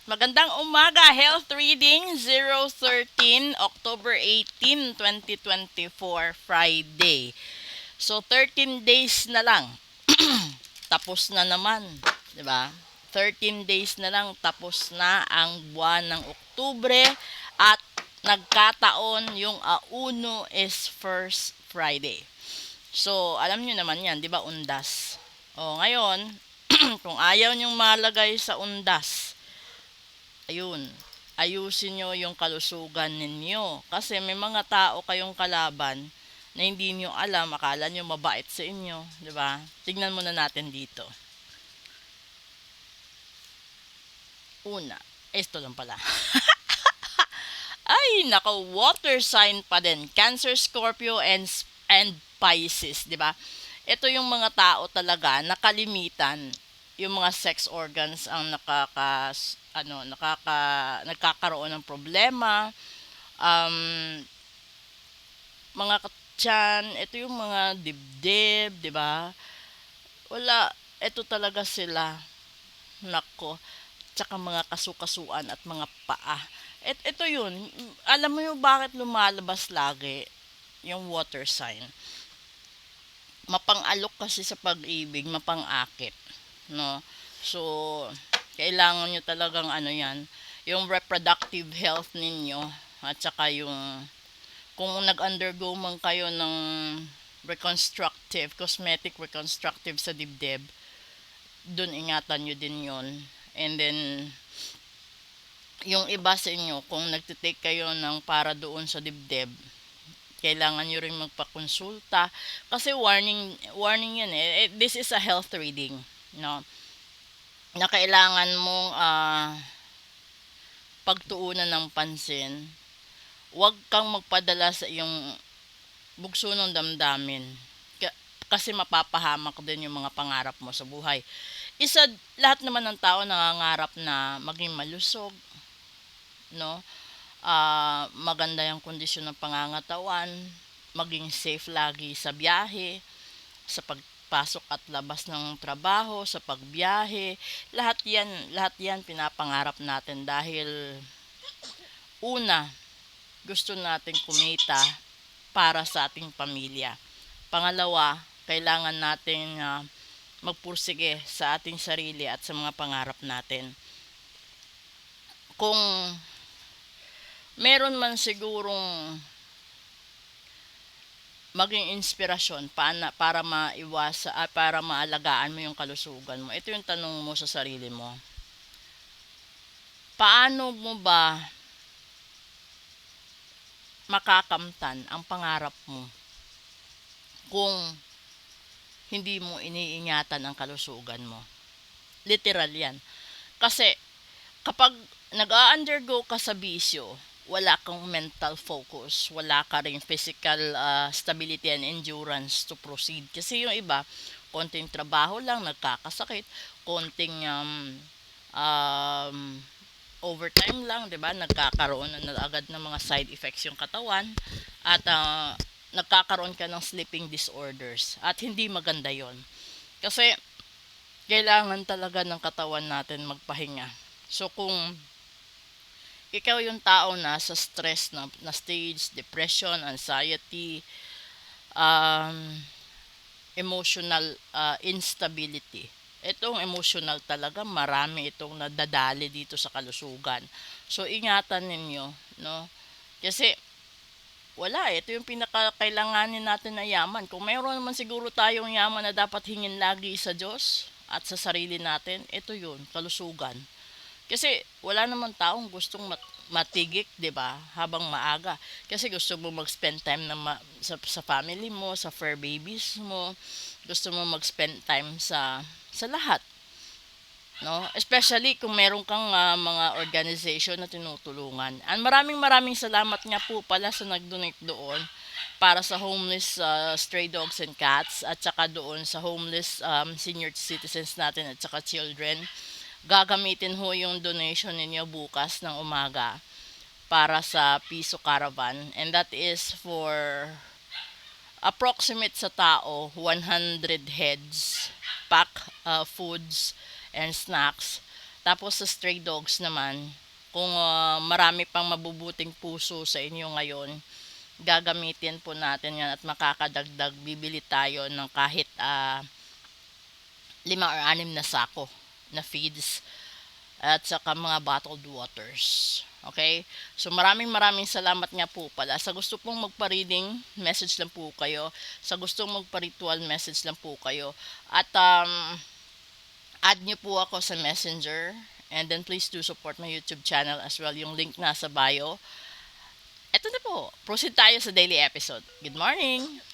Magandang umaga, Health Reading 013, October 18, 2024, Friday. So 13 days na lang. Tapos na naman, 'di ba? 13 days na lang tapos na ang buwan ng Oktubre at nagkataon yung auno is first Friday. So, alam niyo naman 'yan, 'di ba, undas. O ngayon, kung ayaw niyong malagay sa undas, ayun, ayusin nyo yung kalusugan ninyo. Kasi may mga tao kayong kalaban na hindi nyo alam, akala nyo mabait sa inyo, di ba? Tignan muna natin dito. Una, esto lang pala. Ay, nako, water sign pa din. Cancer, Scorpio, and Pisces, di ba? Ito yung mga tao talaga nakalimitan yung mga sex organs ang nagkakaroon ng problema, um, mga tiyan, ito yung mga dibdib, di ba? Wala, ito talaga sila. Nako, tsaka mga kasukasuan at mga paa. Ito yun, alam mo yung bakit lumalabas lagi yung water sign. Mapang-alok kasi sa pag-ibig, mapang-akit, no? So, kailangan nyo talagang yan, yung reproductive health ninyo at saka yung kung nag-undergo man kayo ng cosmetic reconstructive sa dibdib, dun ingatan nyo din yon. And then, yung iba sa inyo, kung nagtitake kayo ng para doon sa dibdib, kailangan nyo rin magpakonsulta kasi warning yan eh. This is a health reading, no, na kailangan mong pagtuunan ng pansin. Huwag kang magpadala sa iyong bugso ng damdamin kasi mapapahamak din yung mga pangarap mo sa buhay. Lahat naman ng tao nangangarap na maging malusog, no, maganda yung kondisyon ng pangangatawan, maging safe lagi sa biyahe, sa pagpasok at labas ng trabaho, sa pagbiyahe. Lahat yan pinapangarap natin dahil una, gusto natin kumita para sa ating pamilya. Pangalawa, kailangan natin magpursige sa ating sarili at sa mga pangarap natin. Kung meron man sigurong maging inspirasyon para para maalagaan mo yung kalusugan mo, ito yung tanong mo sa sarili mo. Paano mo ba makakamtan ang pangarap mo kung hindi mo iniingatan ang kalusugan mo? Literal yan. Kasi kapag nag-undergo ka sa bisyo, wala kang mental focus, wala ka rin physical stability and endurance to proceed. Kasi yung iba, konting trabaho lang, nagkakasakit, konting overtime lang, 'di ba? Nagkakaroon na agad ng mga side effects yung katawan at nagkakaroon ka ng sleeping disorders at hindi maganda 'yon. Kasi kailangan talaga ng katawan natin magpahinga. So kung ikaw yung tao na sa stress na stage, depression, anxiety, emotional instability. Itong emotional talaga, marami itong nadadali dito sa kalusugan. So, ingatan ninyo, no? Kasi, wala eh. Ito yung pinakakailanganin natin na yaman. Kung mayroon naman siguro tayong yaman na dapat hingin lagi sa Diyos at sa sarili natin, ito yun, kalusugan. Kasi wala naman taong gustong matigik, 'di ba? Habang maaga. Kasi gusto mo mag-spend time sa family mo, sa fur babies mo. Gusto mo mag-spend time sa lahat, no? Especially kung meron kang mga organization na tinutulungan. And maraming salamat nga po pala sa nag-donate doon para sa homeless stray dogs and cats at saka doon sa homeless senior citizens natin at saka children. Gagamitin ho yung donation ninyo bukas ng umaga para sa Piso Caravan, and that is for approximate sa tao 100 heads, pack foods and snacks Tapos sa stray dogs naman, kung marami pang mabubuting puso sa inyo ngayon, gagamitin po natin yan at makakadagdag. Bibili tayo ng kahit 5 or 6 na sako na feeds at saka mga bottled waters. Okay? So maraming salamat nga po pala. Sa gusto pong magpa-reading, message lang po kayo. Sa gustong magpa-ritual, message lang po kayo. At add nyo po ako sa Messenger. And then please do support my YouTube channel as well. Yung link nasa bio. Eto na po. Proceed tayo sa daily episode. Good morning!